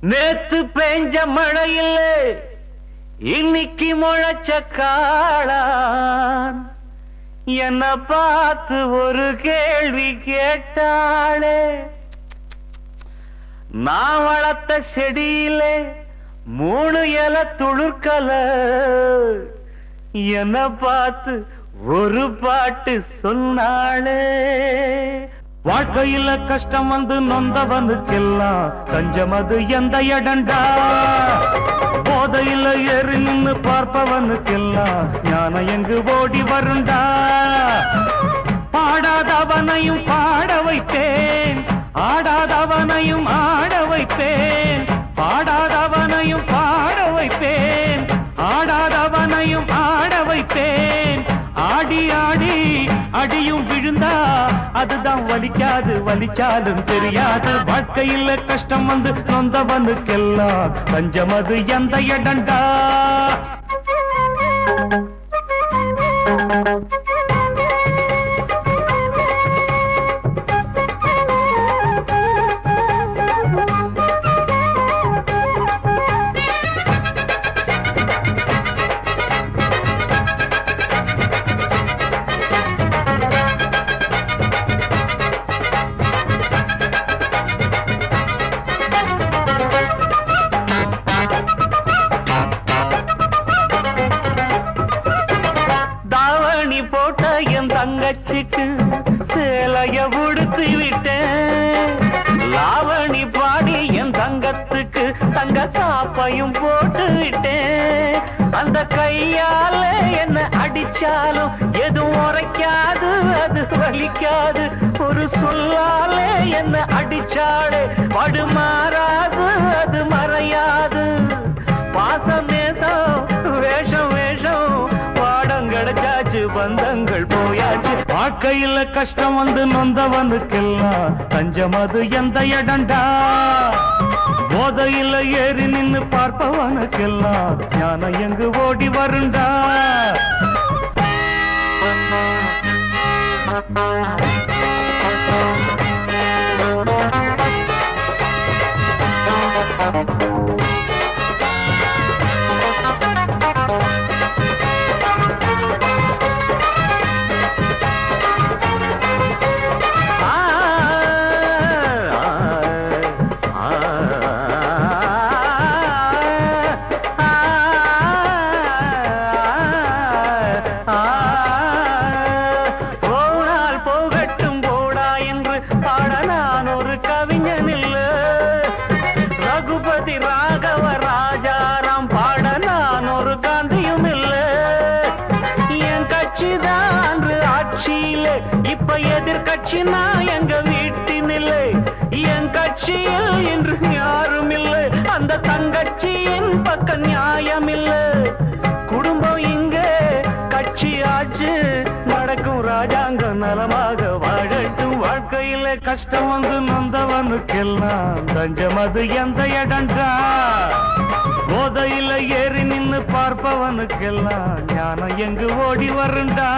நேத்து பெஞ்ச மழையில் இன்னைக்கு முளைச்ச காளான் என்ன பார்த்து ஒரு கேள்வி கேட்டாளே. நான் வளர்த்த செடியிலே 3 இலை துளுர்க்கல என்ன பார்த்து ஒரு பாட்டு சொன்னாளே. வாழ்க்கையில கஷ்டம் வந்து நொந்தவனுக்கெல்லாம் தஞ்சம் அது எந்த இடண்டா. போதையில ஏறி நின்னு பார்ப்பவனுக்கெல்லாம் ஞானம் எங்கு ஓடி வருண்டா. பாடாதவனையும் பாட வைப்பேன், ஆடாதவனையும் ஆட வைப்பேன். பாடாதவனையும் பாட வைப்பேன், ஆடாதவனையும் ஆட வைப்பேன். ஆடி ஆடி அடியும் விழுந்தா அதுதான் வலிக்காது, வலிச்சாலும் தெரியாது. வாழ்க்கையில் கஷ்டம் வந்து நொந்தவனுக்கெல்லாம் தஞ்சம் அது எந்த இடண்டா. போட்ட என் தங்கச்சிக்கு சேலைய உடுத்தி விட்டேன். லாவணி பாடி என் தங்கத்துக்கு தங்க காப்பையும் போட்டு விட்டேன். அந்த கையால என்ன அடிச்சாலும் எதுவும் உரைக்காது, அது வலிக்காது. ஒரு சொல்லாலே என்ன அடிச்சாலே படுமாறாது, அது மறையாது. பாசம் நேசம் வேஷம் வேஷம் பாடம் கிடைச்சாச்சு, பந்தங்கள் போயாச்சு. வாழ்க்கையில கஷ்டம் வந்து நொந்தவனுக்கெல்லாம் தஞ்சம் அது எந்த இடண்டா. போதையில ஏறி நின்னு பார்ப்பவனுக்கெல்லாம் ஞானம் எங்கு ஓடி வருண்டா. கவிஞன் இல்ல ரகுபதி ராகவ ராஜாராம் பாட நான் ஒரு காந்தியும் இல்ல. என் கட்சிதான் ஆட்சியிலே இப்ப எதிர்கட்சி நான் எங்க வீட்டினில்லை. என் கட்சியில் இன்று யாரும் இல்லை, அந்த தங்கட்சியின் பக்க நியாயம் இல்லை. குடும்பம் இங்கே கட்சி ஆச்சு நடக்கும், ராஜாங்கம் நலமாக வாழட்டும். வாழ்க்கையில கஷ்டம் வந்து நொந்தவனுக்கெல்லாம் தஞ்சம் அது எந்த இடண்டா. போதையில ஏறி நின்னு பார்ப்பவனுக்கெல்லாம் ஞானம் எங்கு ஓடி வருண்டா.